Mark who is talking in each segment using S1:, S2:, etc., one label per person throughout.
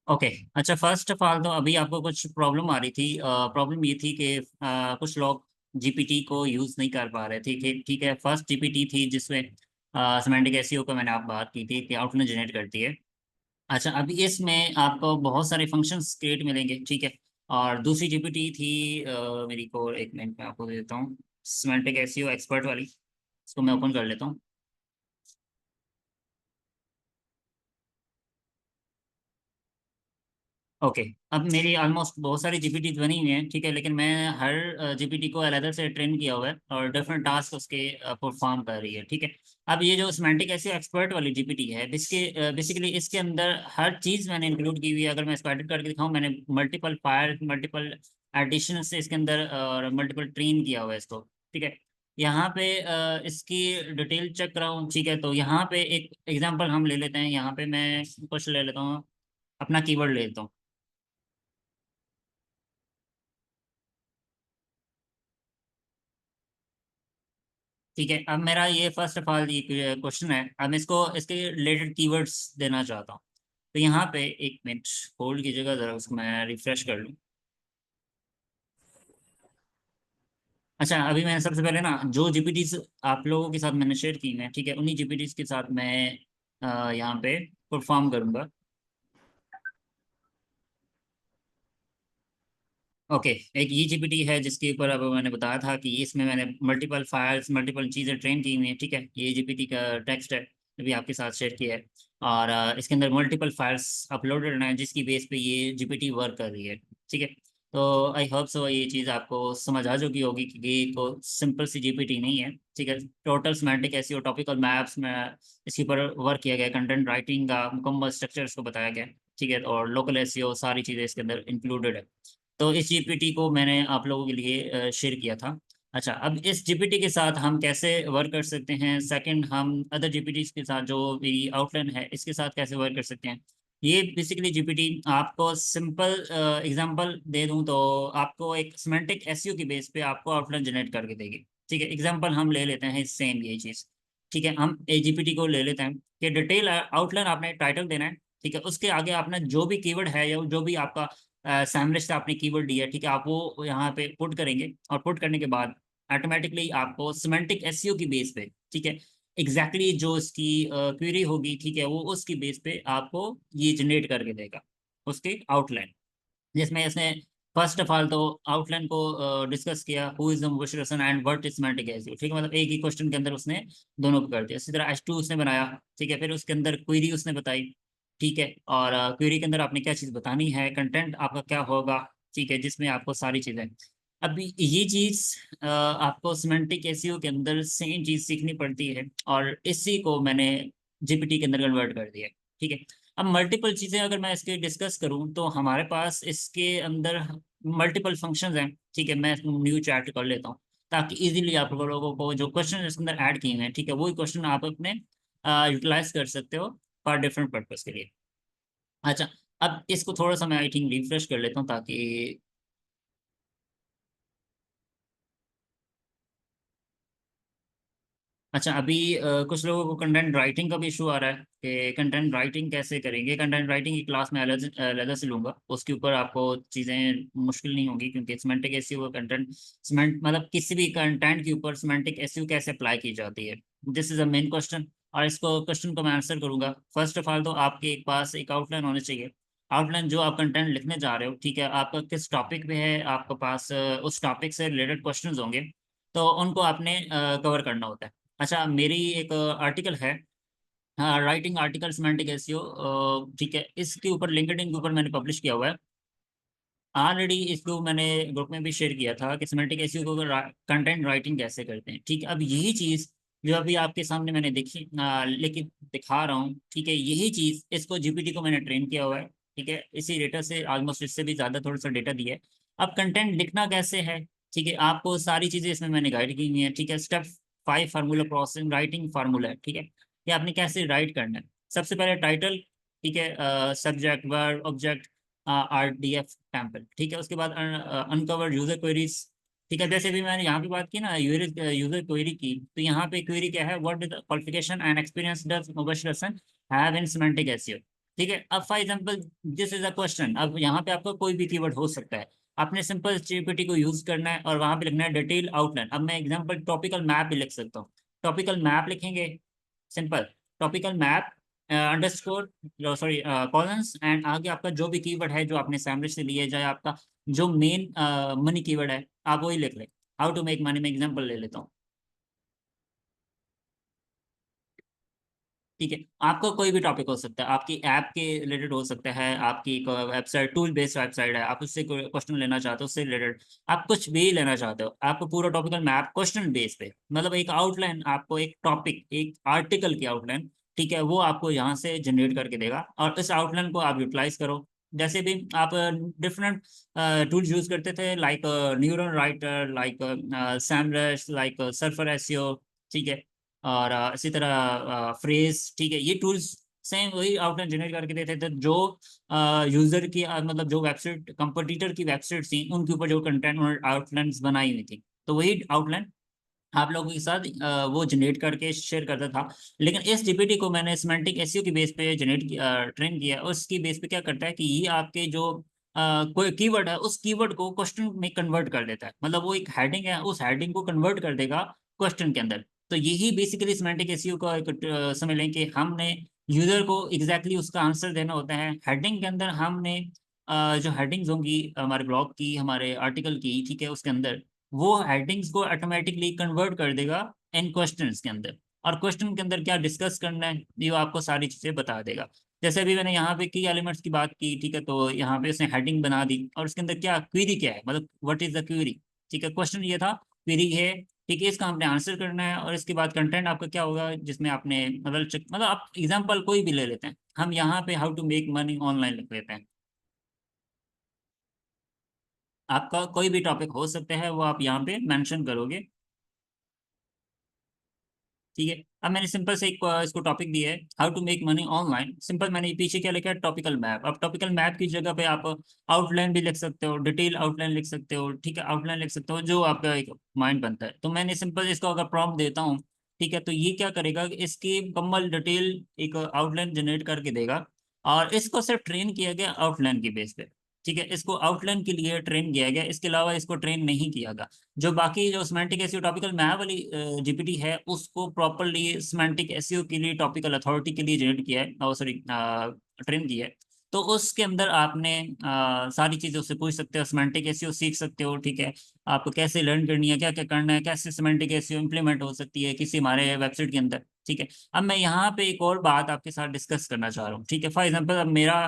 S1: Okay. अच्छा, first of all तो अभी आपको कुछ प्रॉब्लम आ रही थी। प्रॉब्लम ये थी कि कुछ लोग जीपीटी को यूज़ नहीं कर पा रहे थे। ठीक ठीक है, फर्स्ट जीपीटी थी जिसमें सिमेंटिक एसईओ का मैंने आप बात की थी कि आउटलाइन जनरेट करती है। अच्छा, अभी इसमें आपको बहुत सारे फंक्शंस क्रिएट मिलेंगे। ठीक है। और दूसरी जीपीटी थी मेरी को, एक मिनट में आपको दे देता हूँ, सिमेंटिक एसईओ एक्सपर्ट वाली। इसको मैं ओपन कर लेता हूँ। ओके। अब मेरी ऑलमोस्ट बहुत सारी जीपीटी बनी हुई हैं। ठीक है, लेकिन मैं हर जीपीटी को अलग से ट्रेन किया हुआ है और डिफरेंट टास्क उसके परफॉर्म कर रही है। ठीक है। अब ये जो सिमेंटिक ऐसी एक्सपर्ट वाली जीपीटी है, इसके बेसिकली इसके अंदर हर चीज़ मैंने इंक्लूड की हुई है। अगर मैं इसको एडिट करके दिखाऊं, मैंने मल्टीपल फायर, मल्टीपल एडिशन से इसके अंदर और मल्टीपल ट्रेन किया हुआ है इसको। ठीक है। यहाँ पे इसकी डिटेल चेक करा हूँ। ठीक है, तो यहाँ पे एक एग्जांपल हम ले लेते हैं। यहाँ पे मैं कुछ ले लेता हूँ, अपना कीवर्ड ले लेता हूँ। ठीक है, अब मेरा ये फर्स्ट ऑफ ऑल ये क्वेश्चन है। अब मैं इसको इसके रिलेटेड कीवर्ड्स देना चाहता हूँ। तो यहाँ पे एक मिनट होल्ड कीजिएगा, जरा उसको मैं रिफ्रेश कर लूँ। अच्छा, अभी मैंने सबसे पहले ना जो जीपीटीज आप लोगों के साथ मैंने शेयर की हैं, ठीक है, उन्हीं जीपीटीज के साथ मैं यहाँ पे परफॉर्म करूँगा। ओके। एक ये जीपीटी है जिसके ऊपर अब मैंने बताया था कि इसमें मैंने मल्टीपल फाइल्स, मल्टीपल चीज़ें ट्रेन की हुई हैं। ठीक है, ये जीपीटी का टेक्स्ट है, अभी आपके साथ शेयर किया है। और इसके अंदर मल्टीपल फाइल्स अपलोडेड हैं जिसकी बेस पे ये जीपीटी वर्क कर रही है। ठीक है। तो आई होप सो ये चीज़ आपको समझ आ चुकी होगी कि ये को सिंपल सी जीपीटी नहीं है। ठीक है, total semantic SEO topical maps में इसके ऊपर वर्क किया गया, कंटेंट राइटिंग का मुकम्मल स्ट्रक्चर इसको बताया गया। ठीक है, और लोकल एसईओ सारी चीज़ें इसके अंदर इंक्लूडेड है। तो इस जीपीटी को मैंने आप लोगों के लिए शेयर किया था। अच्छा, अब इस जीपीटी के साथ हम कैसे वर्क कर सकते हैं, सेकंड हम अदर जीपीटी के साथ जो मेरी आउटलाइन है इसके साथ कैसे वर्क कर सकते हैं। ये बेसिकली जीपीटी आपको सिंपल एग्जांपल दे दूं तो आपको एक सिमेंटिक एसईओ की बेस पे आपको आउटलाइन जनरेट करके देगी। ठीक है, एग्जांपल हम ले लेते हैं सेम यही चीज़। ठीक है, हम ए जीपीटी को ले लेते हैं कि डिटेल आउटलाइन आपने टाइटल देना है। ठीक है, उसके आगे आपने जो भी कीवर्ड है या जो भी आपका सैमरिज से आपने कीवर्ड दिया है, ठीक है, आप वो यहाँ पे पुट करेंगे और पुट करने के बाद ऑटोमेटिकली आपको सिमेंटिक एसईओ की बेस पे, ठीक है, एग्जैक्टली exactly जो इसकी क्वेरी होगी, ठीक है, वो उसकी बेस पे आपको ये जनरेट करके देगा उसकी आउटलाइन। जिसमें इसने फर्स्ट ऑफ ऑल तो आउटलाइन को डिस्कस किया, who is the Mubashir and what is semantic SEO. ठीक है, मतलब एक ही क्वेश्चन के अंदर उसने दोनों को कर दिया। इसी तरह H2 उसने बनाया। ठीक है, फिर उसके अंदर क्वेरी उसने बताई। ठीक है, और क्वेरी के अंदर आपने क्या चीज़ बतानी है, कंटेंट आपका क्या होगा। ठीक है, जिसमें आपको सारी चीज़ें, अब ये चीज़ आपको सिमेंटिक एसईओ के अंदर सेम चीज़ सीखनी पड़ती है और इसी को मैंने जीपीटी के अंदर कन्वर्ट कर दिया। ठीक है। अब मल्टीपल चीज़ें अगर मैं इसके डिस्कस करूं तो हमारे पास इसके अंदर मल्टीपल फंक्शंस हैं। ठीक है, मैं न्यू चैट कर लेता हूं ताकि इजीली आप लोगों को जो क्वेश्चन इसके अंदर ऐड किए हुए हैं, ठीक है, वही क्वेश्चन आप अपने यूटिलाइज कर सकते हो फॉर डिफरेंट पर्पज के लिए। अच्छा, अब इसको थोड़ा सा मैं आई थिंक रिफ्रेश कर लेता हूँ ताकि, अच्छा, अभी कुछ लोगों को कंटेंट राइटिंग का भी इशू आ रहा है कि कंटेंट राइटिंग कैसे करेंगे। कंटेंट राइटिंग की क्लास में अलग अलग से लूंगा, उसके ऊपर आपको चीज़ें मुश्किल नहीं होगी क्योंकि सिमेंटिक एसईओ कंटेंट, सीमेंट मतलब किसी भी कंटेंट के ऊपर सिमेंटिक एसईओ कैसे अप्लाई की जाती है, this is a main question. और इसको क्वेश्चन को मैं आंसर करूंगा। फर्स्ट ऑफ ऑल तो आपके पास एक आउटलाइन होनी चाहिए। आउटलाइन जो आप कंटेंट लिखने जा रहे हो, ठीक है, आपका किस टॉपिक पे है, आपके पास उस टॉपिक से रिलेटेड क्वेश्चंस होंगे, तो उनको आपने कवर करना होता है। अच्छा, मेरी एक आर्टिकल है, हाँ, राइटिंग आर्टिकल सिमेंटिक एसईओ। ठीक है, इसके ऊपर लिंक्डइन के ऊपर मैंने पब्लिश किया हुआ है ऑलरेडी। इसको मैंने ग्रुप में भी शेयर किया था कि सिमेंटिक एसईओ को कंटेंट राइटिंग कैसे करते हैं। ठीक है, अब यही चीज़ जो अभी आपके सामने मैंने देखी, लेकिन दिखा रहा हूँ, ठीक है, यही चीज़ इसको जीपीटी को मैंने ट्रेन किया हुआ है। ठीक है, इसी डेटा से ऑलमोस्ट इससे भी ज़्यादा थोड़ा सा डेटा दिया है। अब कंटेंट लिखना कैसे है, ठीक है, आपको सारी चीज़ें इसमें मैंने गाइड की हुई है। ठीक है, step 5 formula processing writing formula है। ठीक है, कि आपने कैसे राइट करना है। सबसे पहले टाइटल, ठीक है, subject verb object, RDF temple. ठीक है, उसके बाद अनकवर यूजर क्वेरीज। ठीक है, जैसे भी मैंने यहाँ पे बात की ना यूजर यूजर क्वेरी की, तो यहाँ पे क्वेरी क्या है, what is the qualification and experience does Mubashir Hasan have in semantic SEO. ठीक है। अब for example this is a question, अब यहाँ पे आपका कोई भी कीवर्ड हो सकता है, आपने सिंपल जीपीटी को यूज करना है और वहां पे लिखना है डिटेल आउटलाइन। अब मैं एग्जांपल टॉपिकल मैप भी लिख सकता हूँ, टॉपिकल मैप लिखेंगे, simple topical map underscore sorry colons and आगे आपका जो भी कीवर्ड है जो आपने सैमरिज से लिए, जाए आपका जो मेन मनी कीवर्ड है आप वही लिख लें। हाउ टू मेक मनी में एग्जांपल ले लेता हूँ, ठीक है। आपका कोई भी टॉपिक हो सकता है, आपकी ऐप के रिलेटेड हो सकता है, आपकी वेबसाइट टूल बेस्ड वेबसाइट है, आप उससे क्वेश्चन लेना चाहते हो, उससे रिलेटेड आप कुछ भी लेना चाहते हो, आपको पूरा टॉपिकल मैप क्वेश्चन बेस पे, मतलब एक आउटलाइन, आपको एक टॉपिक एक आर्टिकल की आउटलाइन, ठीक है, वो आपको यहाँ से जनरेट करके देगा और इस आउटलाइन को आप यूटिलाइज करो। जैसे भी आप डिफरेंट टूल्स यूज करते थे, like neural writer, like Semrush, like Surfer SEO, ठीक है, और इसी तरह फ्रेज, ठीक है, ये टूल्स सेम वही आउटलाइन जनरेट करके देते थे जो यूजर की मतलब जो वेबसाइट कंपटीटर की वेबसाइट थी उनके ऊपर जो कंटेंट उन्होंने आउटलाइंस बनाई हुई थी, तो वही आउटलाइन आप लोगों के साथ वो जनरेट करके शेयर करता था। लेकिन इस जीपीटी को मैंने सिमेंटिक एसईओ की बेस पे ट्रेन किया, और उसकी बेस पे क्या करता है कि ये आपके जो कोई कीवर्ड है उस कीवर्ड को क्वेश्चन में कन्वर्ट कर देता है, मतलब वो एक हेडिंग है उस हेडिंग को कन्वर्ट कर देगा क्वेश्चन के अंदर। तो यही बेसिकली सिमेंटिक एसईओ का एक समझ लें कि हमने यूजर को एग्जैक्टली उसका आंसर देना होता है। हेडिंग के अंदर हमने जो हेडिंग्स होंगी हमारे ब्लॉग की, हमारे आर्टिकल की, ठीक है, उसके अंदर वो हेडिंग्स को ऑटोमेटिकली कन्वर्ट कर देगा इन क्वेश्चंस के अंदर, और क्वेश्चन के अंदर क्या डिस्कस करना है ये वो आपको सारी चीजें बता देगा। जैसे अभी मैंने यहाँ पे की एलिमेंट्स की बात की, ठीक है, तो यहाँ पे उसने हेडिंग बना दी और उसके अंदर क्या क्वेरी क्या है, मतलब व्हाट इज द क्वेरी, ठीक है, क्वेश्चन ये था, क्वेरी है, ठीक है, इसका आपने आंसर करना है, और इसके बाद कंटेंट आपका क्या होगा जिसमें आपने मतलब आप एग्जाम्पल कोई भी ले लेते हैं, हम यहाँ पे how to make money online लिख लेते हैं, आपका कोई भी टॉपिक हो सकता है वो आप यहाँ पे मेंशन करोगे, ठीक है। अब मैंने सिंपल से एक इसको टॉपिक दिया है how to make money online, simple मैंने पीछे क्या लिखा है टॉपिकल मैप। अब टॉपिकल मैप की जगह पे आप आउटलाइन भी लिख सकते हो, डिटेल आउटलाइन लिख सकते हो, ठीक है, आउटलाइन लिख सकते हो जो आपका एक माइंड बनता है। तो मैंने सिंपल इसको अगर प्रॉम्प्ट देता हूँ, ठीक है, तो ये क्या करेगा कि इसकी मुकम्मल डिटेल एक आउटलाइन जनरेट करके देगा, और इसको सिर्फ ट्रेन किया गया आउटलाइन की बेस पे, ठीक है, इसको आउटलाइन के लिए ट्रेन किया गया, इसके अलावा इसको ट्रेन नहीं किया गया। जो बाकी जो सिमेंटिक एसईओ टॉपिकल मैप वाली जीपीटी है उसको प्रॉपरली सिमेंटिक एसईओ के लिए टॉपिकल अथॉरिटी के लिए जनरेट किया है, और सॉरी ट्रेन किया है। तो उसके अंदर आपने सारी चीजें उससे पूछ सकते हो, सिमेंटिक एसईओ सीख सकते हो, ठीक है, आपको कैसे लर्न करनी है, क्या क्या करना है, कैसे सिमेंटिक एसईओ इंप्लीमेंट हो सकती है किसी हमारे वेबसाइट के अंदर, ठीक है। अब मैं यहाँ पे एक और बात आपके साथ डिस्कस करना चाह रहा हूँ, ठीक है। फॉर एग्जांपल अब मेरा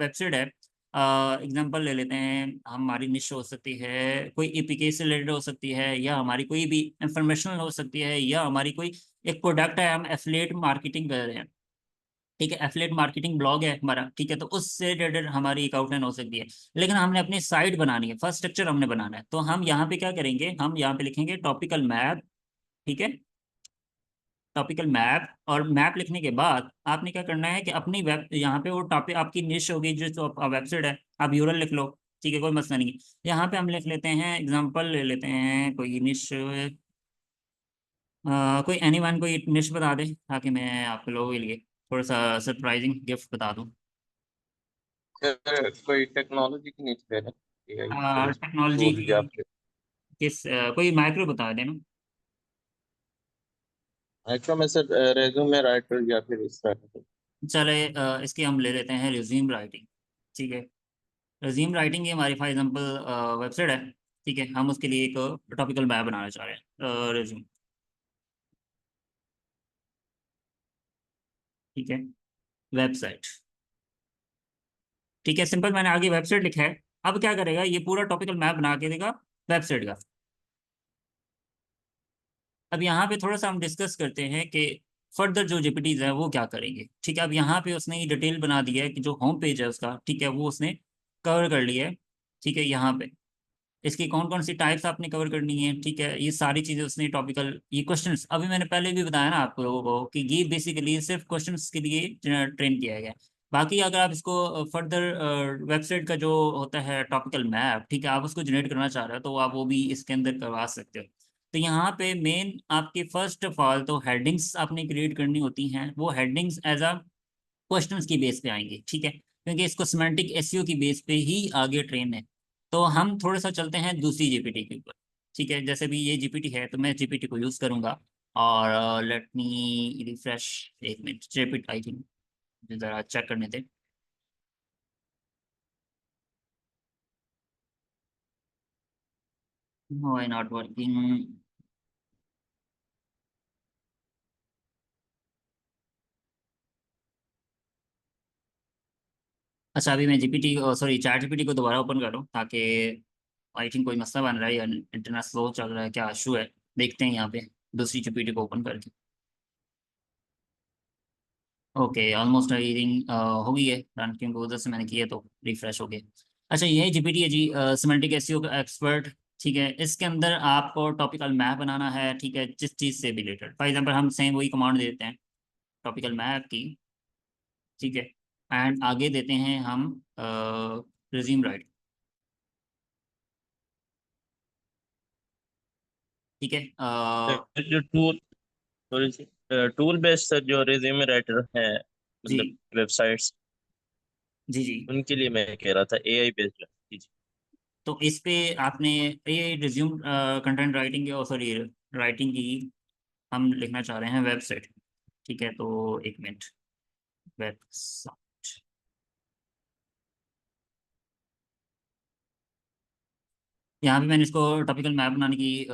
S1: वेबसाइट है, एग्जांपल ले लेते हैं, हमारी निश हो सकती है, कोई एपीके से रिलेटेड हो सकती है, या हमारी कोई भी इंफॉर्मेशनल हो सकती है, या हमारी कोई एक प्रोडक्ट है, हम एफिलिएट मार्केटिंग कर रहे हैं, ठीक है, एफिलिएट मार्केटिंग ब्लॉग है हमारा, ठीक है, तो उससे रिलेटेड हमारी एक आउटलाइन हो सकती है। लेकिन हमने अपनी साइट बनानी है, फर्स्ट स्ट्रक्चर हमने बनाना है, तो हम यहाँ पे क्या करेंगे, हम यहाँ पे लिखेंगे टॉपिकल मैप, ठीक है, टॉपिकल मैप, और मैप लिखने के बाद आपने क्या करना है कि अपनी वेब यहाँ पे वो टॉपिक आपकी निश होगी जो वेबसाइट है, आप यूरल लिख लो, ठीक है, कोई मसला नहीं। यहाँ पे हम लिख लेते हैं एग्जांपल ले लेते हैं कोई निश, कोई एनीवन कोई निश बता दे ताकि मैं आप लोगों के लिए थोड़ा सा सरप्राइजिंग गिफ्ट बता दूँ।
S2: सर कोई टेक्नोलॉजी की नीड है ना, एआई कोई
S1: टेक्नोलॉजी
S2: टूल
S1: की
S2: या फिर
S1: किस कोई माइक्रो बता देना।
S2: एक्चुअल में सर रेज्यूमे राइटर या फिर इस तरह का।
S1: चले इसकी हम ले लेते हैं रिज्यूम राइटिंग, ठीक है, रिज्यूम राइटिंग की हमारी फॉर एग्जांपल वेबसाइट है, ठीक है, हम उसके लिए एक टॉपिकल मैप बनाना चाह रहे हैं रिज्यूम, ठीक है, वेबसाइट, ठीक है, सिंपल मैंने आगे वेबसाइट लिखा है। अब क्या करेगा ये पूरा टॉपिकल मैप बना के देगा वेबसाइट का। अब यहाँ पे थोड़ा सा हम डिस्कस करते हैं कि फर्दर जो जीपीटीज है वो क्या करेंगे, ठीक है। अब यहाँ पे उसने ये डिटेल बना दिया है कि जो होम पेज है उसका, ठीक है, वो उसने कवर कर लिया है, ठीक है, यहाँ पे इसकी कौन कौन सी टाइप्स आपने कवर करनी है, ठीक है, ये सारी चीजें उसने टॉपिकल ये क्वेश्चंस अभी मैंने पहले भी बताया ना आप लोगों को कि ये बेसिकली सिर्फ क्वेश्चंस के लिए ट्रेन किया गया है। बाकी अगर आप इसको फर्दर वेबसाइट का जो होता है टॉपिकल मैप, ठीक है, आप उसको जनरेट करना चाह रहे हो तो आप वो भी इसके अंदर करवा सकते हो। तो यहाँ पे मेन आपके फर्स्ट ऑफ ऑल तो हेडिंग्स आपने क्रिएट करनी होती हैं, वो हेडिंग्स एज अ क्वेश्चंस की बेस पे आएंगे, ठीक है, क्योंकि इसको सिमेंटिक एसईओ की बेस पे ही आगे ट्रेन है। तो हम थोड़ा सा चलते हैं दूसरी जीपीटी के ऊपर, ठीक है। जैसे भी ये जीपीटी है तो मैं जीपीटी को यूज करूंगा, और लेट मी रिफ्रेश, एक मिनट, जीपीटी आई थिंक जरा चेक करने थे। Why not working? अच्छा, अभी मैं जीपीटी, सॉरी, चैट जीपीटी को दोबारा ओपन कर रहा हूँ, ताकि आई थिंक कोई मसला बन रहा है या इंटरनेट स्लो चल रहा है, क्या इशू है, देखते हैं यहाँ पे दूसरी जीपीटी को ओपन करके। ओके, ऑलमोस्ट आई थिंक हो गई है रन, क्योंकि उधर से मैंने किया तो रिफ्रेश हो गया। अच्छा, ये जीपीटी है जी, सिमेंटिक एसईओ का एक्सपर्ट, ठीक है। इसके अंदर आपको टॉपिकल मैप बनाना है, ठीक है, जिस चीज़ से रिलेटेड, फॉर एग्जांपल हम सेम वही कमांड देते हैं टॉपिकल मैप की, ठीक है, एंड आगे देते हैं हम रिज्यूम राइट, ठीक है।
S2: जो टूल टूल बेस्ड सर, जो रिज्यूमे राइटर है,
S1: जी
S2: मतलब वेबसाइट्स,
S1: जी जी।
S2: उनके लिए मैं कह रहा था एआई बेस्ड। जी जी।
S1: तो इस पे आपने ये रिज्यूम कंटेंट राइटिंग, और सॉरी, राइटिंग की हम लिखना चाह रहे हैं वेबसाइट, ठीक है। तो एक मिनट, वेबसाइट, यहाँ पे मैंने इसको टॉपिकल मैप बनाने की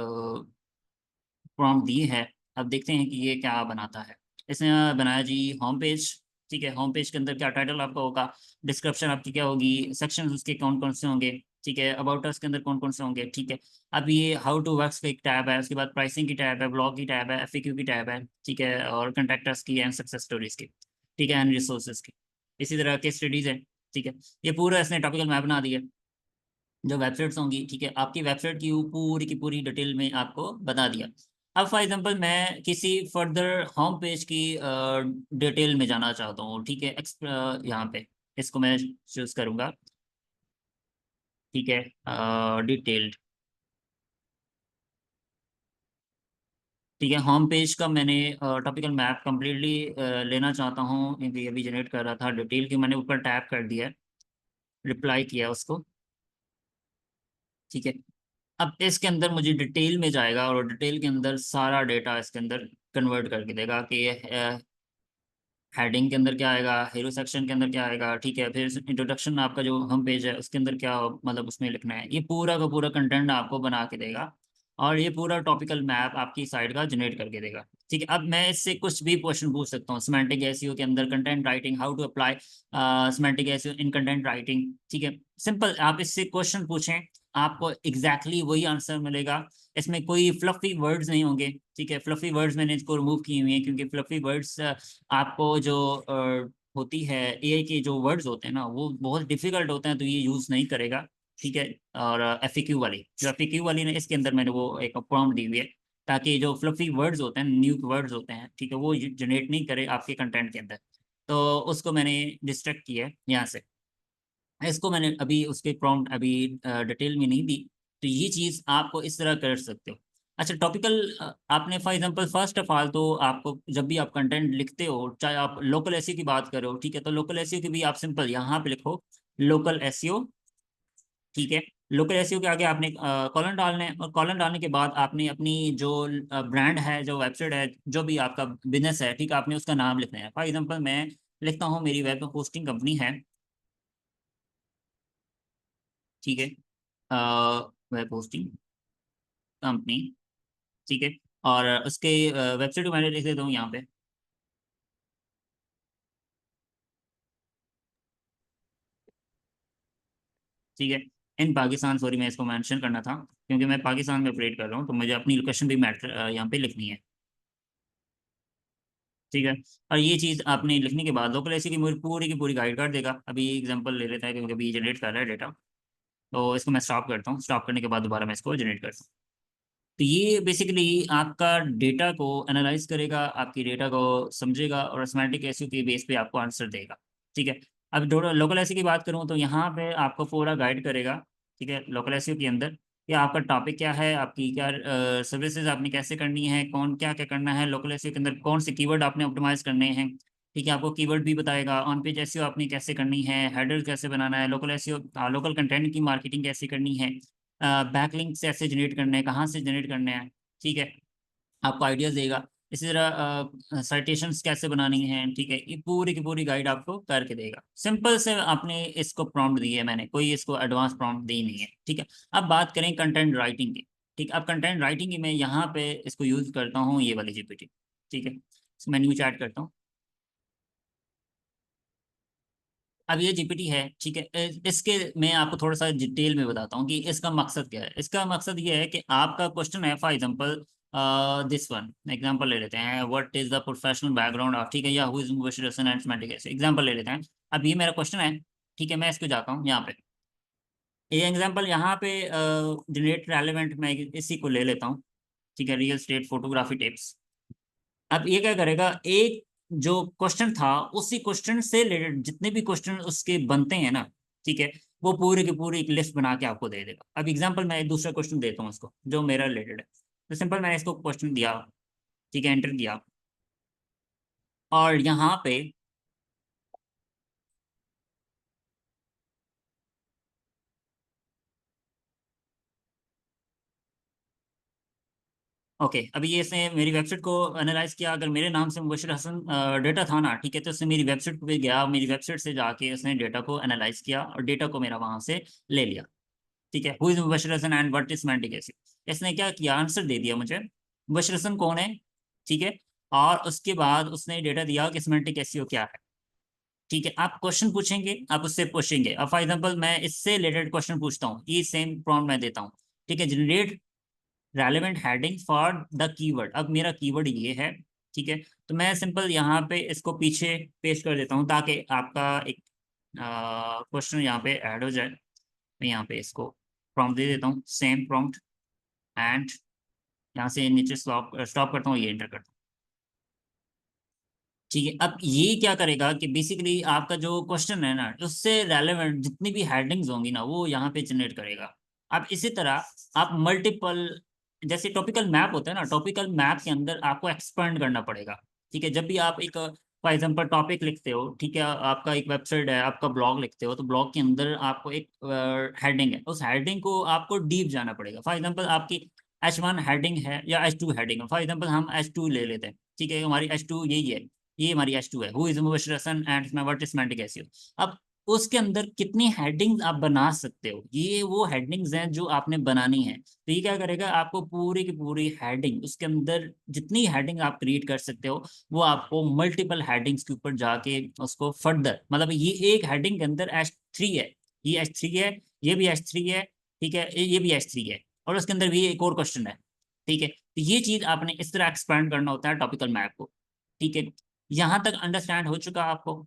S1: प्रॉम्प्ट दी है। अब देखते हैं कि ये क्या बनाता है। इसने बनाया जी होम पेज, ठीक है। होम पेज के अंदर क्या टाइटल आपका होगा, डिस्क्रिप्शन आपकी क्या होगी, सेक्शंस उसके कौन कौन से होंगे, ठीक है, अबाउट अस के अंदर कौन कौन से होंगे, ठीक है। अब ये हाउ टू वर्क्स का एक टैब है, उसके बाद प्राइसिंग की टैब है, ब्लॉग की टैब है, एफएक्यू की टैब है, ठीक है, और कंटेक्टर्स की एंड सक्सेस स्टोरीज की, ठीक है, एंड रिसोर्सेज की, इसी तरह के स्टडीज है, ठीक है। ये पूरा इसने टॉपिकल मैप बना दिया, जो वेबसाइट्स होंगी, ठीक है, आपकी वेबसाइट की पूरी डिटेल में आपको बता दिया। अब फॉर एग्जांपल मैं किसी फर्दर होम पेज की डिटेल में जाना चाहता हूँ, ठीक है, यहाँ पे इसको मैं चूज करूँगा, ठीक है, डिटेल्ड, ठीक है। होम पेज का मैंने टॉपिकल मैप कम्प्लीटली लेना चाहता हूँ, क्योंकि अभी जनरेट कर रहा था डिटेल की, मैंने ऊपर टैप कर दिया, रिप्लाई किया उसको, ठीक है। अब इसके अंदर मुझे डिटेल में जाएगा, और डिटेल के अंदर सारा डेटा इसके अंदर कन्वर्ट करके देगा कि हेडिंग के अंदर क्या आएगा, हीरो सेक्शन के अंदर क्या आएगा, ठीक है, फिर इंट्रोडक्शन आपका जो होम पेज है उसके अंदर क्या मतलब उसमें लिखना है, ये पूरा का पूरा कंटेंट आपको बना के देगा, और ये पूरा टॉपिकल मैप आपकी साइट का जनरेट करके देगा, ठीक है। अब मैं इससे कुछ भी क्वेश्चन पूछ सकता हूँ, सिमेंटिक एसईओ के अंदर content writing, how to apply semantic SEO in content writing, ठीक है। सिंपल, आप इससे क्वेश्चन पूछें, आपको एग्जैक्टली वही आंसर मिलेगा। इसमें कोई फ्लफी वर्ड्स नहीं होंगे, ठीक है। फ्लफी वर्ड्स मैंने इसको रिमूव किए हुए हैं, क्योंकि फ्लफी वर्ड्स आपको जो होती है, एआई के जो वर्ड्स होते हैं ना, वो बहुत डिफिकल्ट होते हैं, तो ये यूज़ नहीं करेगा, ठीक है। और एफएक्यू वाली, जो एफएक्यू वाली ने, इसके अंदर मैंने वो एक प्रॉम्प्ट दी हुई है, ताकि जो फ्लफी वर्ड्स होते हैं, न्यू वर्ड्स होते हैं, ठीक है, वो जनरेट नहीं करे आपके कंटेंट के अंदर। तो उसको मैंने डिस्ट्रैक्ट किया है यहाँ से, इसको मैंने अभी उसके प्रॉम्प्ट अभी डिटेल में नहीं दी। तो ये चीज़ आपको इस तरह कर सकते हो। अच्छा, टॉपिकल, आपने for example first of all तो आपको जब भी आप कंटेंट लिखते हो, चाहे आप लोकल एसईओ की बात करो, ठीक है, तो लोकल एसईओ की भी आप सिंपल यहाँ पे लिखो लोकल एसईओ, ठीक है। लोकल एसईओ के आगे आपने कॉलन डालने हैं, और कॉलन डालने के बाद आपने अपनी जो ब्रांड है, जो वेबसाइट है, जो भी आपका बिजनेस है, ठीक है, आपने उसका नाम लिखना है। फॉर एग्जांपल मैं लिखता हूँ मेरी वेब होस्टिंग कंपनी है, ठीक है, वेब होस्टिंग कंपनी, ठीक है, और उसके वेबसाइट को मैंने लिख देता हूँ यहाँ पे, ठीक है। इन पाकिस्तान, सॉरी, मैं इसको मेंशन करना था, क्योंकि मैं पाकिस्तान में ऑपरेट कर रहा हूँ, तो मुझे अपनी लोकेशन भी मैटर यहाँ पे लिखनी है, ठीक है। और ये चीज़ आपने लिखने के बाद लोकल एसी की पूरी गाइड कर देगा। अभी एग्जांपल ले लेता है, क्योंकि अभी जनरेट कर रहा है डेटा, तो इसको मैं स्टॉप करता हूँ, स्टॉप करने के बाद दोबारा मैं इसको जनरेट करता हूँ। तो ये बेसिकली आपका डेटा को एनालाइज करेगा, आपकी डेटा को समझेगा, और सेमेंटिक एसईओ के बेस पे आपको आंसर देगा, ठीक है। अब लोकल एसईओ की बात करूँ तो यहाँ पे आपको पूरा गाइड करेगा, ठीक है, लोकल एसईओ के अंदर कि आपका टॉपिक क्या है, आपकी क्या सर्विसेज आपने कैसे करनी है, कौन क्या क्या करना है, लोकल एसईओ के अंदर कौन से कीवर्ड आपने ऑप्टिमाइज करने हैं, ठीक है, आपको कीवर्ड भी बताएगा, ऑन पेज एसईओ आपने कैसे करनी है, हेडर कैसे बनाना है, लोकल एसईओ लोकल कंटेंट की मार्केटिंग कैसे करनी है, बैकलिंक्स कैसे जनरेट करने हैं, कहाँ से जनरेट करने हैं, ठीक है, आपको आइडियाज देगा। इसी तरह साइटेशंस कैसे बनानी है, ठीक है, ये पूरी की पूरी गाइड आपको करके देगा। सिंपल से आपने इसको प्रॉम्प्ट दी है, मैंने कोई इसको एडवांस प्रॉम्प्ट दी नहीं है, ठीक है। अब बात करें कंटेंट राइटिंग की। ठीक, अब कंटेंट राइटिंग की मैं यहाँ पे इसको यूज करता हूँ, ये वाली जीपीटी, ठीक है, मैं न्यू चैट करता हूँ। अब ये जीपीटी है, ठीक है, इसके मैं आपको थोड़ा सा डिटेल में बताता हूँ कि इसका मकसद क्या है। इसका मकसद ये है कि आपका क्वेश्चन है, for example this one example ले लेते हैं, what is the professional background of, ठीक है, या who is Mubashir Hasan and semantic acid, example ले लेते हैं। अब ये मेरा क्वेश्चन है, ठीक है, मैं इसको जाता हूँ यहाँ पे, ये एग्जांपल यहाँ पे जनरेट रेलेवेंट, मैं इसी को ले लेता हूँ, ठीक है, रियल स्टेट फोटोग्राफी टिप्स। अब ये क्या करेगा, एक जो क्वेश्चन था उसी क्वेश्चन से रिलेटेड जितने भी क्वेश्चन उसके बनते हैं ना, ठीक है, वो पूरी की पूरी एक लिस्ट बना के आपको दे देगा। अब एग्जांपल मैं एक दूसरा क्वेश्चन देता हूँ इसको जो मेरा रिलेटेड है। तो सिंपल मैंने इसको क्वेश्चन दिया, ठीक है, एंटर किया, और यहाँ पे ओके, अभी ये इसने मेरी वेबसाइट को एनालाइज किया। अगर मेरे नाम से मुबशिर हसन डेटा था ना, ठीक है, तो उसने मेरी वेबसाइट पे गया, मेरी वेबसाइट से जाके उसने डेटा को एनालाइज किया और डेटा को मेरा वहां से ले लिया। ठीक है, who is Mubashir Hasan and what is semantic acid, इसने क्या किया, आंसर दे दिया मुझे, मुबशिर हसन कौन है, ठीक है, और उसके बाद उसने डेटा दिया कि सेमेंटिक एसिड क्या है। ठीक है, आप क्वेश्चन पूछेंगे, आप उससे पूछेंगे। अब फॉर एग्जांपल मैं इससे रिलेटेड क्वेश्चन पूछता हूँ, ये सेम प्रॉम्प्ट मैं देता हूँ, ठीक है, generate relevant heading for the keyword. अब मेरा कीवर्ड ये है, ठीक है, तो मैं सिंपल यहाँ पे इसको पीछे पेस्ट कर देता हूँ ताकि आपका एक क्वेश्चन यहाँ पे ऐड हो जाए। मैं यहाँ पे इसको प्रॉम्प्ट दे देता हूँ, सेम प्रॉम्प्ट, एंड यहाँ से नीचे स्टॉप स्टॉप करता हूँ, ये एंटर करता हूँ। ठीक है, अब ये क्या करेगा कि बेसिकली आपका जो क्वेश्चन है ना, उससे रेलेवेंट जितनी भी हेडिंग्स होंगी ना, वो यहाँ पे जनरेट करेगा। अब इसी तरह आप मल्टीपल, जैसे टॉपिकल मैप होता है ना, टॉपिकल मैप के अंदर आपको एक्सपेंड करना पड़ेगा। ठीक है, जब भी आप एक फॉर एग्जांपल टॉपिक लिखते हो, ठीक है, आपका एक वेबसाइट है, आपका ब्लॉग लिखते हो, तो ब्लॉग के अंदर आपको एक हेडिंग है, उस हेडिंग को आपको डीप जाना पड़ेगा। फॉर एग्जांपल आपकी H1 हेडिंग है या H2 हेडिंग है, फॉर एग्जांपल हम H2 ले लेते हैं, ठीक है, हमारी H2 यही है, ये हमारी H2 है, who is Mubashir Hasan and what is semantic acid. अब उसके अंदर कितनी हेडिंग्स आप बना सकते हो, ये वो हेडिंग्स हैं जो आपने बनानी है। तो ये क्या करेगा, आपको पूरी की पूरी हेडिंग, उसके अंदर जितनी हेडिंग आप क्रिएट कर सकते हो, वो आपको मल्टीपल हेडिंग्स के ऊपर जाके उसको फर्दर, मतलब ये एक हेडिंग के अंदर H3 है, ये H3 है, ये भी H3 है, ठीक है, ये भी H3 है, और उसके अंदर भी एक और क्वेश्चन है। ठीक है, तो ये चीज आपने इस तरह एक्सपेंड करना होता है टॉपिकल मैप को। ठीक है, यहाँ तक अंडरस्टैंड हो चुका आपको?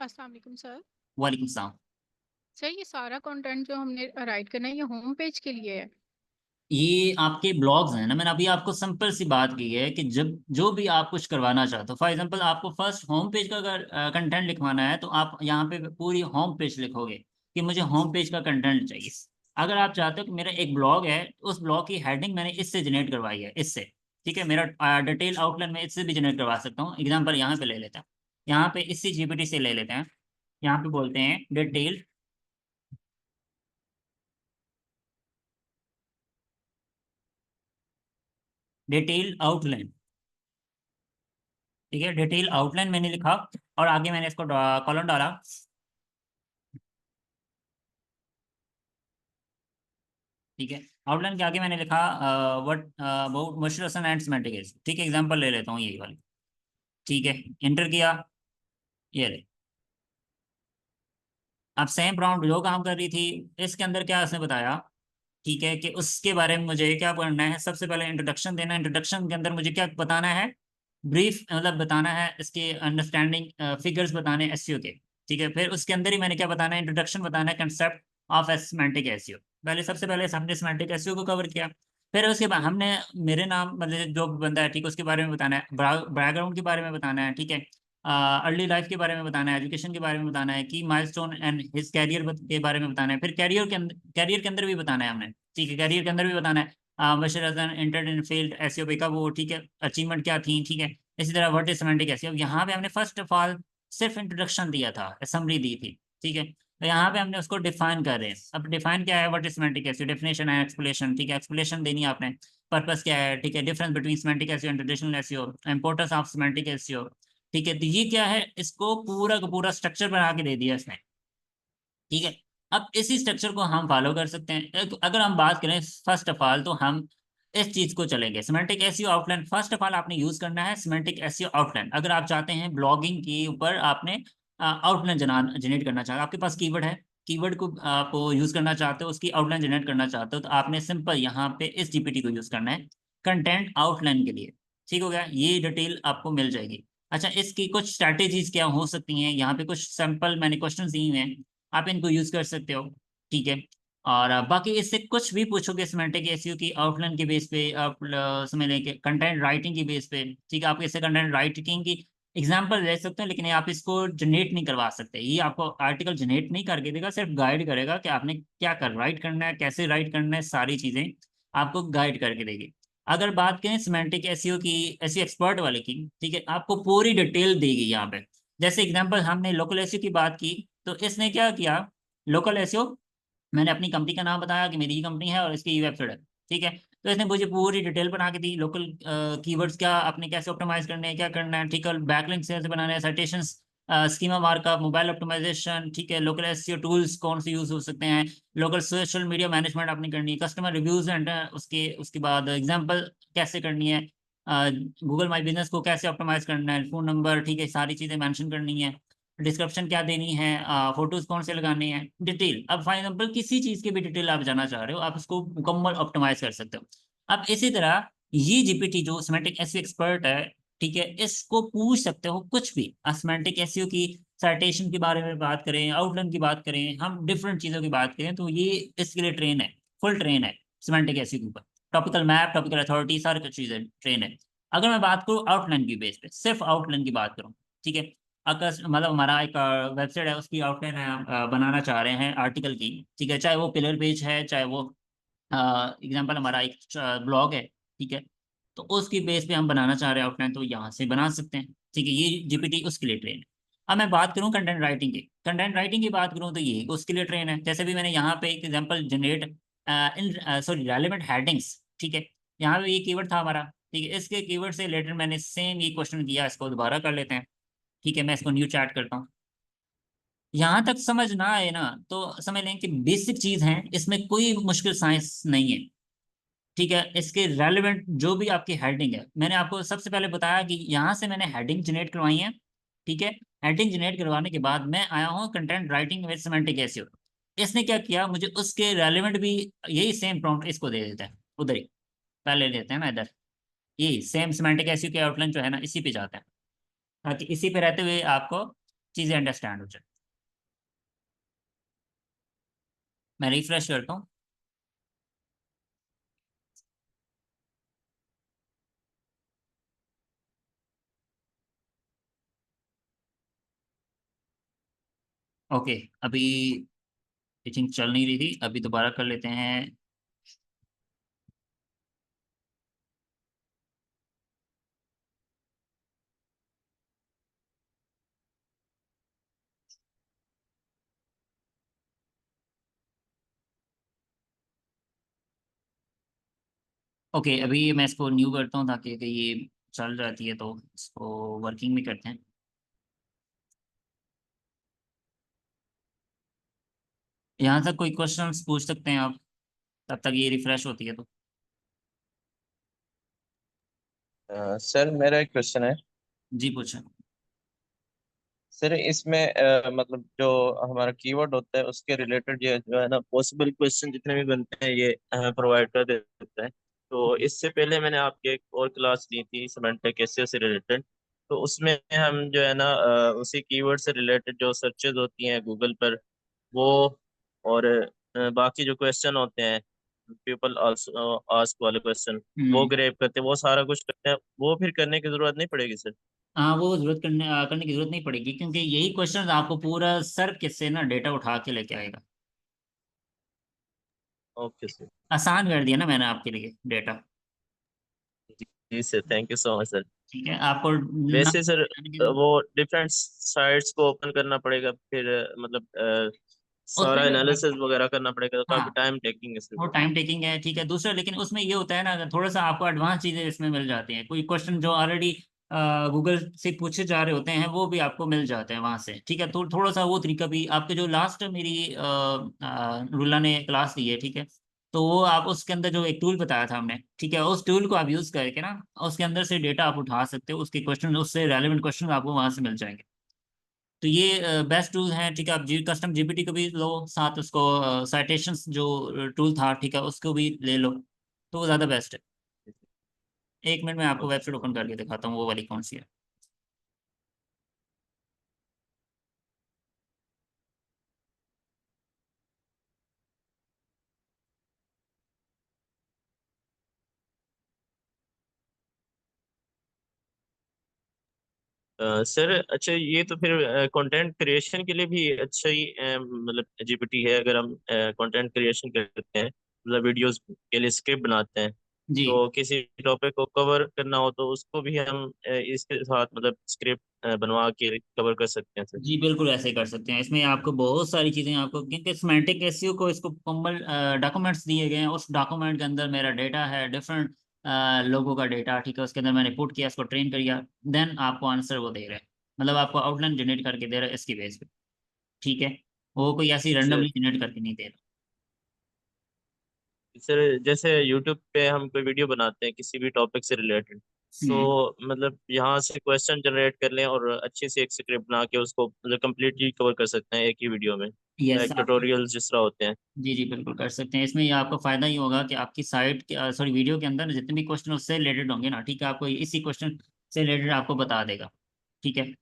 S3: अस्सलाम वालेकुम सर।
S1: वालेकुम सलाम।
S3: सर ये सारा कंटेंट जो हमने राइट करना है ये होम पेज के लिए है?
S1: ये आपके ब्लॉग्स हैं ना, मैंने अभी आपको सिंपल सी बात की है कि जब जो भी आप कुछ करवाना चाहते हो, फॉर एग्जांपल आपको फर्स्ट होम पेज का अगर कंटेंट लिखवाना है, तो आप यहाँ पे पूरी होम पेज लिखोगे कि मुझे होम पेज का कंटेंट चाहिए। अगर आप चाहते हो कि मेरा एक ब्लॉग है, उस ब्लॉग की हेडिंग मैंने इससे जनरेट करवाई है, इससे, ठीक है, मेरा डिटेल आउटलाइन में इससे भी जनरेट करवा सकता हूँ। एग्जाम्पल यहाँ पे ले लेते हैं, यहाँ पे इसी जीपीटी से ले लेते हैं, यहाँ पे बोलते हैं डिटेल, डिटेल आउटलाइन, ठीक है, डिटेल आउटलाइन मैंने लिखा, और आगे मैंने इसको कॉलम डाला, ठीक है, आउटलाइन के आगे मैंने लिखा what about Mubashir Hasan and semantic acid, ठीक है, एग्जांपल ले लेता हूँ यही वाली, ठीक है, एंटर किया, ये रहे। अब सेम प्रॉम्प्ट जो काम कर रही थी, इसके अंदर क्या उसने बताया, ठीक है, कि उसके बारे में मुझे क्या करना है, सबसे पहले इंट्रोडक्शन देना है। इंट्रोडक्शन के अंदर मुझे क्या बताना है, ब्रीफ, मतलब बताना है इसके अंडरस्टैंडिंग, फिगर्स बताने हैं एसईओ के। ठीक है, फिर उसके अंदर ही मैंने क्या बताना है, इंट्रोडक्शन बताना है कंसेप्ट ऑफ सेमेंटिक एसईओ। पहले सबसे पहले हमने सेमेंटिक एसईओ को कवर किया, फिर उसके बाद हमने मेरे नाम मतलब जो बंदा है, ठीक है, उसके बारे में बताना है, बैकग्राउंड के बारे में बताना है, ठीक है, अर्ली लाइफ के बारे में बताना है, एजुकेशन के बारे में बताना है, की माइलस्टोन एंड हिज कैरियर के बारे में बताना है, फिर कैरियर के अंदर भी बताना है हमने, ठीक है, कैरियर के अंदर भी बताना है, Bashar Hasan entered in field SEO का वो, ठीक है, अचीवमेंट क्या थी, ठीक है। इसी तरह व्हाट इज सिमेंटिक एसईओ, यहाँ पे हमने फर्स्ट ऑफ ऑल सिर्फ इंट्रोडक्शन दिया था, समरी दी थी, ठीक है। तो यहाँ पे हमने उसको डिफाइन कर रहे हैं। अब डिफाइन क्या है, what is semantic SEO, definition है, एक्सप्लेनेशन, ठीक है, एक्सप्लेनेशन देनी है आपने। पर्पस क्या है, ठीक है, difference between semantic SEO and traditional SEO, importance of semantic SEO, ठीक है। तो ये क्या है, इसको पूरा का पूरा स्ट्रक्चर बना के दे दिया इसने, ठीक है। अब इसी स्ट्रक्चर को हम फॉलो कर सकते हैं। अगर हम बात करें फर्स्ट ऑफ ऑल, तो हम इस चीज को चलेंगे, semantic SEO outline. First of all आपने यूज करना है सिमेंटिक एसईओ आउटलाइन। अगर आप चाहते हैं ब्लॉगिंग के ऊपर आपने आउटलाइन जनरेट करना चाहते, आपके पास कीवर्ड है, कीवर्ड को आप यूज करना चाहते हो, उसकी आउटलाइन जनरेट करना चाहते हो, तो आपने सिंपल यहाँ पे इस जीपीटी को यूज करना है कंटेंट आउटलाइन के लिए। ठीक हो गया, ये डिटेल आपको मिल जाएगी। अच्छा, इसकी कुछ स्ट्रैटेजीज क्या हो सकती हैं, यहाँ पे कुछ सिंपल मैंने क्वेश्चन दिए हुए हैं, आप इनको यूज कर सकते हो, ठीक है। और बाकी इससे कुछ भी पूछोगे सिमेंटिक एसईओ की आउटलाइन के बेस पे, आप समझ लें कि कंटेंट राइटिंग की बेस पे, ठीक है, आप इससे कंटेंट राइटिंग की एग्जांपल ले सकते हैं, लेकिन ये आप इसको जनरेट नहीं करवा सकते। ये आपको आर्टिकल जनरेट नहीं करके देगा, सिर्फ गाइड करेगा कि आपने क्या कर राइट करना है, कैसे राइट करना है, सारी चीजें आपको गाइड करके देगी। अगर बात करें सिमेंटिक एसईओ की, एसईओ एक्सपर्ट वाले की, ठीक है, आपको पूरी डिटेल देगी यहाँ पे। जैसे एग्जांपल हमने लोकल एसईओ की बात की, तो इसने क्या किया, लोकल एसईओ, मैंने अपनी कंपनी का नाम बताया कि मेरी ही कंपनी है और इसकी ये वेबसाइट है, ठीक है। तो इसने मुझे पूरी डिटेल बना के दी, लोकल कीवर्ड्स क्या आपने कैसे ऑप्टिमाइज करने हैं, क्या करना है, ठीक है, बैकलिंक्स कैसे बनाने हैं, citations, schema markup, mobile optimisation, ठीक है, लोकल एसईओ टूल्स कौन से यूज हो सकते हैं, लोकल सोशल मीडिया मैनेजमेंट आपने करनी है, कस्टमर रिव्यूज एंड उसके उसके बाद एग्जाम्पल कैसे करनी है, गूगल माई बिजनेस को कैसे ऑप्टिमाइज करना है, फोन नंबर, ठीक है, सारी चीजें मेंशन करनी है, डिस्क्रिप्शन क्या देनी है, फोटोज कौन से लगाने हैं, डिटेल। अब फॉर एग्जाम्पल किसी चीज की भी डिटेल आप जाना चाह रहे हो, आप इसको मुकम्मल ऑप्टिमाइज कर सकते हो। अब इसी तरह ये जीपीटी जो सिमेंटिक एसईओ एक्सपर्ट है, ठीक है, इसको पूछ सकते हो कुछ भी, सिमेंटिक एसईओ की साइटेशन के बारे में बात करें, आउटलाइन की बात करें, हम डिफरेंट चीजों की बात करें, तो ये इसके लिए ट्रेन है, फुल ट्रेन है सिमेंटिक एसईओ के ऊपर। टॉपिकल मैप, टॉपिकल अथॉरिटी, सारी कुछ चीजें ट्रेन है। अगर मैं बात करूँ आउटलाइन की बेस पे, सिर्फ आउटलाइन की बात करूँ, ठीक है, अगर मतलब हमारा एक वेबसाइट है, उसकी आउटलाइन है, हम बनाना चाह रहे हैं आर्टिकल की, ठीक है, चाहे वो पिलर पेज है, चाहे वो एग्जांपल हमारा एक ब्लॉग है, ठीक है, तो उसकी बेस पे हम बनाना चाह रहे हैं आउटलाइन, तो यहाँ से बना सकते हैं, ठीक है, ये जीपीटी उसके लिए ट्रेन है। अब मैं बात करूँ कंटेंट राइटिंग की, कंटेंट राइटिंग की बात करूँ तो ये उसके लिए ट्रेन है। जैसे भी मैंने यहाँ पे एक एग्जांपल जनरेट इन सॉरी रेलेवेंट हेडिंग्स, ठीक है, यहाँ पे ये कीवर्ड था हमारा, ठीक है, इसके कीवर्ड से रिलेटेड मैंने सेम ये क्वेश्चन किया, इसको दोबारा कर लेते हैं, ठीक है, मैं इसको न्यू चैट करता हूँ। यहाँ तक समझ ना आए ना, तो समझ लें कि बेसिक चीज है, इसमें कोई मुश्किल साइंस नहीं है, ठीक है। इसके रेलेवेंट जो भी आपकी हेडिंग है, मैंने आपको सबसे पहले बताया कि यहाँ से मैंने हेडिंग जनरेट करवाई है, ठीक है। हेडिंग जनरेट करवाने के बाद मैं आया हूँ content writing with semantic SEO. इसने क्या किया, मुझे उसके रेलेवेंट भी यही सेम प्रॉम्प्ट इसको दे देता है, उधर ही पहले लेते हैं ना इधर, यही सेम सिमेंटिक एसईओ के आउटलाइन जो है ना, इसी पे जाता है, ताकि इसी पे रहते हुए आपको चीजें अंडरस्टैंड हो जाए। मैं रिफ्रेश करता हूँ। ओके, अभी टीचिंग चल नहीं रही थी, अभी दोबारा कर लेते हैं। ओके, अभी मैं इसको न्यू करता हूँ ताकि कि ये चल जाती है, तो इसको वर्किंग में करते हैं। यहाँ तक कोई क्वेश्चंस पूछ सकते हैं आप, तब तक ये रिफ्रेश होती है तो।
S2: सर मेरा एक क्वेश्चन है।
S1: जी पूछें।
S2: सर इसमें मतलब जो हमारा कीवर्ड होता है उसके रिलेटेड ये जो है ना पॉसिबल क्वेश्चन जितने भी बनते हैं ये प्रोवाइड कर देता है। तो इससे पहले मैंने आपकी एक और क्लास ली थी सिमेंटिक एसईओ से रिलेटेड। तो उसमें हम जो है ना उसी कीवर्ड से रिलेटेड जो सर्चेज होती हैं गूगल पर वो, और बाकी जो क्वेश्चन होते हैं पीपल आल्सो आस्क वाले क्वेश्चन वो
S1: हम्म।
S2: ग्रेप करते हैं, वो सारा कुछ करते हैं, वो फिर करने की जरूरत नहीं पड़ेगी सर?
S1: हाँ, वो जरूरत करने की जरूरत नहीं पड़ेगी, क्योंकि यही क्वेश्चन आपको पूरा सर्व के से ना डेटा उठा के लेके आएगा।
S2: Okay sir.
S1: आसान कर दिया ना मैंने आपके लिए डेटा।
S2: जी sir, thank you so much sir.
S1: ठीक है, आपको ना
S2: वैसे सर वो डिफरेंट साइट्स को ओपन करना पड़ेगा फिर मतलब सारा
S1: उसमें
S2: एनालिसिस वगैरह करना पड़ेगा, तो काफी
S1: हाँ,
S2: टाइम टेकिंग है सर
S1: वो
S2: वो।
S1: टाइम टेकिंग है, ठीक है। दूसरा लेकिन उसमें ये होता है ना, अगर थोड़ा सा आपको एडवांस चीजें इसमें मिल जाती हैं, कोई क्वेश्चन जो ऑलरेडी गूगल से पूछे जा रहे होते हैं वो भी आपको मिल जाते हैं वहां से, ठीक है। तो थोड़ा सा वो तरीका भी आपके जो लास्ट मेरी रुला ने क्लास ली है, ठीक है, तो वो आप उसके अंदर जो एक टूल बताया था हमने, ठीक है, उस टूल को आप यूज करके ना उसके अंदर से डेटा आप उठा सकते हो, उसके क्वेश्चन, उससे रेलेवेंट क्वेश्चन आपको वहां से मिल जाएंगे। तो ये बेस्ट टूल है, ठीक है। आप कस्टम जीपीटी को भी लो, साथ उसको साइटेशंस जो टूल था, ठीक है, उसको भी ले लो, तो वो ज़्यादा बेस्ट है। 1 मिनट में आपको
S2: ओके
S1: वेबसाइट
S2: सर।
S1: ओपन करके दिखाता हूँ वो वाली कौन सी है।
S2: सर अच्छा, ये तो फिर कंटेंट क्रिएशन के लिए भी अच्छा ही मतलब जीपीटी है। अगर हम कंटेंट क्रिएशन करते हैं, मतलब वीडियोस के लिए स्क्रिप्ट बनाते हैं,
S1: जी
S2: तो किसी टॉपिक को कवर करना हो तो उसको भी हम इसके साथ मतलब स्क्रिप्ट बनवा के कवर कर सकते हैं सर।
S1: जी, बिल्कुल ऐसे ही कर सकते हैं। इसमें आपको बहुत सारी चीज़ें, आपको क्योंकि सिमेंटिक एसईओ को इसको कम्बल डॉक्यूमेंट्स दिए गए हैं, उस डॉक्यूमेंट के अंदर मेरा डेटा है, डिफरेंट लोगों का डेटा, ठीक है, उसके अंदर मैंने पुट किया, इसको ट्रेन किया, देन आपको आंसर वो दे रहे हैं, मतलब आपको आउटलाइन जनरेट करके दे रहा है इसकी बेस पे, ठीक है। वो कोई ऐसी
S2: सर
S1: रैंडमली जनरेट करके नहीं दे रहा।
S2: सर जैसे यूट्यूब पे हम कोई वीडियो बनाते हैं किसी भी टॉपिक से रिलेटेड, तो
S1: हम्म।
S2: मतलब यहाँ से क्वेश्चन जनरेट कर लें और अच्छे से एक स्क्रिप्ट बना के उसको मतलब कम्प्लीटली कवर कर सकते हैं एक ही वीडियो में,
S1: यस
S2: लाइक
S1: आप,
S2: ट्यूटोरियल्स जिस तरह होते हैं।
S1: जी जी बिल्कुल कर सकते हैं। इसमें ये आपको फायदा ही होगा कि आपकी साइट के सॉरी वीडियो के अंदर जितने भी क्वेश्चन उससे रिलेटेड होंगे ना, ठीक है, आपको इसी क्वेश्चन से रिलेटेड आपको बता देगा, ठीक है।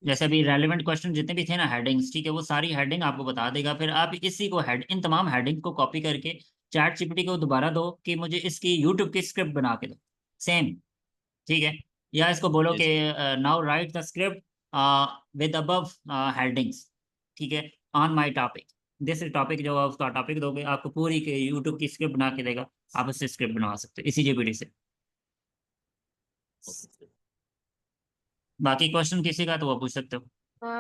S1: जैसे अभी रेलेवेंट क्वेश्चन जितने भी थे ना, हेडिंग्स, ठीक है, वो सारी हेडिंग आपको बता देगा। फिर आप इसी को इन तमाम हेडिंग को कॉपी करके चैट जीपीटी को दोबारा दो कि मुझे इसकी यूट्यूब की स्क्रिप्ट बना के दो, सेम, ठीक है। या इसको बोलो
S2: जी
S1: कि
S2: sir.
S1: Now right the script with above headings, ठीक है, on my topic, this topic, जो आप उसका टॉपिक दोगे आपको पूरी यूट्यूब की स्क्रिप्ट बना के देगा। आप उससे स्क्रिप्ट बनवा सकते हो इसी जीपीटी से।
S2: Okay sir.
S1: बाकी क्वेश्चन किसी का तो वो पूछ सकते हो।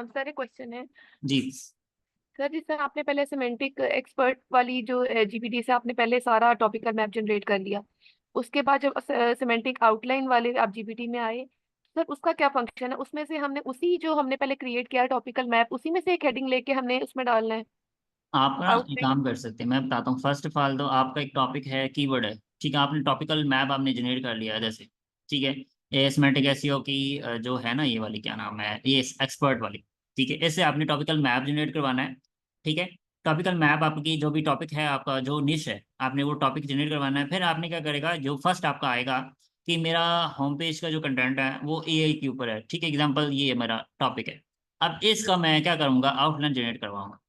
S4: सर एक क्वेश्चन है।
S1: जी
S4: सर जैसे आपने पहले सिमेंटिक एक्सपर्ट वाली जो जीपीटी से आपने पहले सारा टॉपिकल मैप जनरेट कर लिया, उसके बाद जब सिमेंटिक आउटलाइन वाले आप जीपीटी में आए, सर उसका क्या फंक्शन है? उसमें से हमने उसी जो हमने पहले क्रिएट किया टॉपिकल मैप, उसी में से एक हेडिंग लेके हमने उसमें डालना है
S1: आप ना एक
S4: आउटलाइन?
S1: काम कर सकते हैं, मैं बताता हूँ। फर्स्ट ऑफ ऑल तो आपका एक टॉपिक है, कीवर्ड है, ठीक है, आपने टॉपिकल मैप आपने जनरेट कर लिया है जैसे, ठीक है। ये सेमेंटिक एसईओ की जो है ना, ये वाली क्या नाम है, ये एक्सपर्ट वाली, ठीक है, इससे आपने टॉपिकल मैप जनरेट करवाना है, ठीक है। टॉपिकल मैप आपकी जो भी टॉपिक है, आपका जो निश है, आपने वो टॉपिक जनरेट करवाना है। फिर आपने क्या करेगा, जो फर्स्ट आपका आएगा कि मेरा होम पेज का जो कंटेंट है वो एआई के ऊपर है, ठीक है, एग्जाम्पल ये मेरा टॉपिक है। अब इसका मैं क्या करूंगा, आउटलाइन जनरेट करवाऊंगा,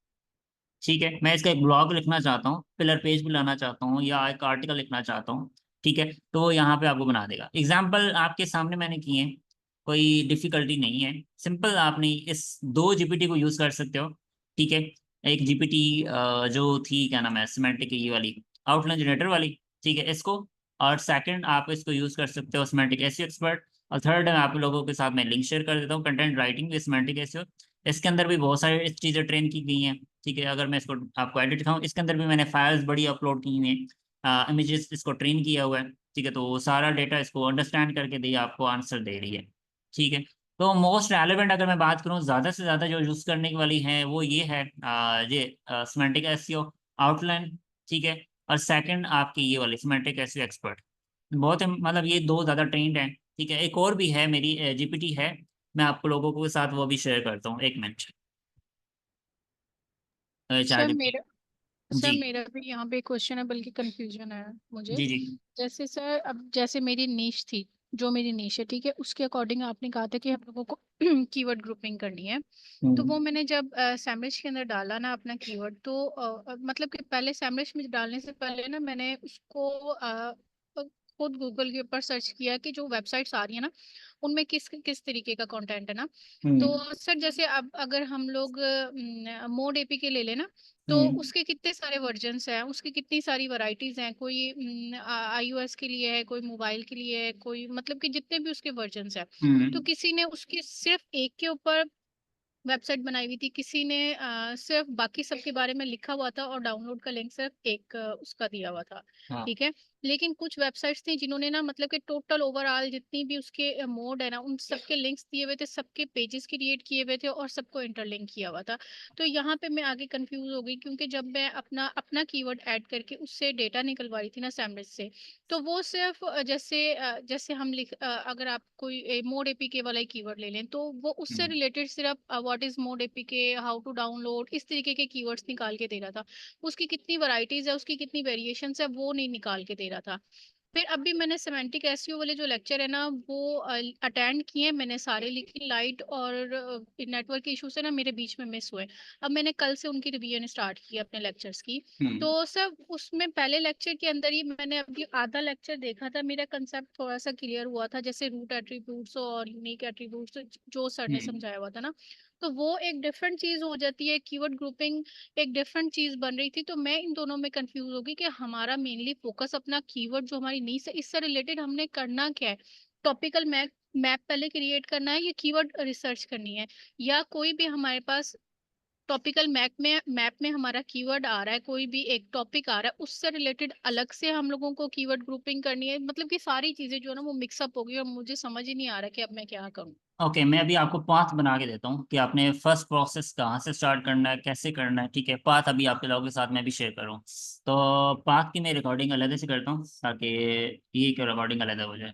S1: ठीक है। मैं इसका एक ब्लॉग लिखना चाहता हूँ, पिलर पेज भी लाना चाहता हूँ, या एक आर्टिकल लिखना चाहता हूँ, ठीक है, तो वो यहाँ पे आपको बना देगा। एग्जाम्पल आपके सामने मैंने किए हैं, कोई डिफिकल्टी नहीं है, सिंपल। आपने इस दो जीपीटी को यूज कर सकते हो, ठीक है। एक जीपीटी जो थी, क्या नाम है, सिमेंटिक, ये वाली आउटलाइन जनरेटर वाली, ठीक है, इसको। और सेकंड आप इसको यूज कर सकते हो, सिमेंटिक एसईओ एक्सपर्ट। और थर्ड मैं आप लोगों के साथ मैं लिंक शेयर कर देता हूँ, content writing with semantic SEO. इसके अंदर भी बहुत सारी चीज़ें ट्रेन की गई हैं, ठीक है। अगर मैं इसको आपको एडिट दिखाऊं, इसके अंदर भी मैंने फाइल्स बड़ी अपलोड की हुई हैं, इमेजेस इसको ट्रेन किया हुआ है, ठीक है। तो वो सारा डेटा इसको अंडरस्टैंड करके दी, आपको आंसर दे रही है, ठीक है। तो मोस्ट रेलेवेंट अगर मैं बात करूं, ज़्यादा से ज़्यादा जो यूज़ करने की वाली है वो ये है, ये सिमेंटिक एसईओ आउटलाइन, ठीक है। और सेकंड आपकी ये वाली सिमेंटिक एसईओ एक्सपर्ट, बहुत मतलब ये दो ज़्यादा ट्रेंड है, ठीक है। एक और भी है मेरी जीपीटी है, मैं आपको लोगों के साथ वो भी शेयर करता हूँ, 1 मिनट।
S3: सर
S1: चार्ट
S3: मेरा
S1: जी
S3: सर मेरा भी यहाँ पे क्वेश्चन है, बल्कि कंफ्यूजन है मुझे।
S1: जी जी
S3: जैसे सर, अब जैसे मेरी नीश थी, जो मेरी नीश है, ठीक है, उसके अकॉर्डिंग आपने कहा था कि हम लोगों को कीवर्ड ग्रुपिंग करनी है। तो वो
S1: हम्म।
S3: मैंने जब सैमरिच के अंदर डाला ना अपना कीवर्ड, तो मतलब कि पहले सैमरिच में डालने से पहले ना मैंने उसको खुद गूगल के ऊपर सर्च किया कि जो वेबसाइट्स आ रही है ना उनमें किस किस तरीके का कंटेंट है ना। तो सर जैसे अब अगर हम लोग मोड एपीके ले लेना, तो उसके कितने सारे वर्जन्स हैं, उसकी कितनी सारी वैरायटीज हैं, कोई iOS के लिए है, कोई मोबाइल के लिए है, कोई मतलब कि जितने भी उसके वर्जन्स हैं। तो किसी ने उसकी सिर्फ एक के ऊपर वेबसाइट बनाई हुई थी, किसी ने सिर्फ बाकी सब के बारे में लिखा हुआ था और डाउनलोड का लिंक सिर्फ एक उसका दिया हुआ था।
S1: हाँ।
S3: ठीक है। लेकिन कुछ वेबसाइट्स थी जिन्होंने ना मतलब कि टोटल ओवरऑल जितनी भी उसके मोड है ना उन सबके लिंक्स दिए हुए थे, सबके पेजेस क्रिएट किए हुए थे और सबको इंटरलिंक किया हुआ था। तो यहाँ पे मैं आगे कंफ्यूज हो गई, क्योंकि जब मैं अपना अपना कीवर्ड ऐड करके उससे डेटा निकलवा रही थी ना सैमरिज से, तो वो सिर्फ जैसे हम अगर आप कोई मोड एपीके वाला कीवर्ड ले लें, तो वो उससे रिलेटेड सिर्फ what is mod APK, how to download, इस तरीके के कीवर्ड्स निकाल के दे रहा था। उसकी कितनी वैरायटीज है, उसकी कितनी वेरिएशंस है, वो नहीं निकाल के दे रहा था। फिर अभी मैंने सेमेंटिक एसईओ वाले जो लेक्चर है ना वो अटेंड किए मैंने सारे, लेकिन लाइट और नेटवर्क इशू से ना मेरे बीच में मिस हुए। अब मैंने कल से उनकी रिवीजन स्टार्ट की अपने लेक्चर्स की। तो सब उसमें पहले लेक्चर के अंदर ही मैंने अभी आधा लेक्चर देखा था, मेरा कंसेप्ट थोड़ा सा क्लियर हुआ था, जैसे रूट एट्रीब्यूट्स और यूनिक एट्रीब्यूट्स जो सर ने समझाया हुआ था ना। तो वो एक डिफरेंट चीज हो जाती है, कीवर्ड ग्रुपिंग एक डिफरेंट चीज बन रही थी। तो मैं इन दोनों में कंफ्यूज हो गई कि हमारा मेनली फोकस अपना कीवर्ड जो हमारी नीड है इससे रिलेटेड हमने करना क्या है। टॉपिकल मैप मैप पहले क्रिएट करना है या कीवर्ड रिसर्च करनी है, या कोई भी हमारे पास टॉपिकल मैप में हमारा कीवर्ड आ रहा है, कोई भी एक टॉपिक आ रहा है उससे रिलेटेड अलग से हम लोगों को कीवर्ड ग्रुपिंग करनी है। मतलब कि सारी चीजें जो है ना वो मिक्सअप हो गई और मुझे समझ ही नहीं आ रहा कि अब मैं क्या करूँ।
S1: ओके, मैं अभी आपको पाथ बना के देता हूँ कि आपने फर्स्ट प्रोसेस कहाँ से स्टार्ट करना है, कैसे करना है। ठीक है, पाथ अभी आपके लोगों के साथ मैं भी शेयर करूँ। तो पाथ की मैं रिकॉर्डिंग अलग से करता हूँ ताकि ये रिकॉर्डिंग अलग हो जाए।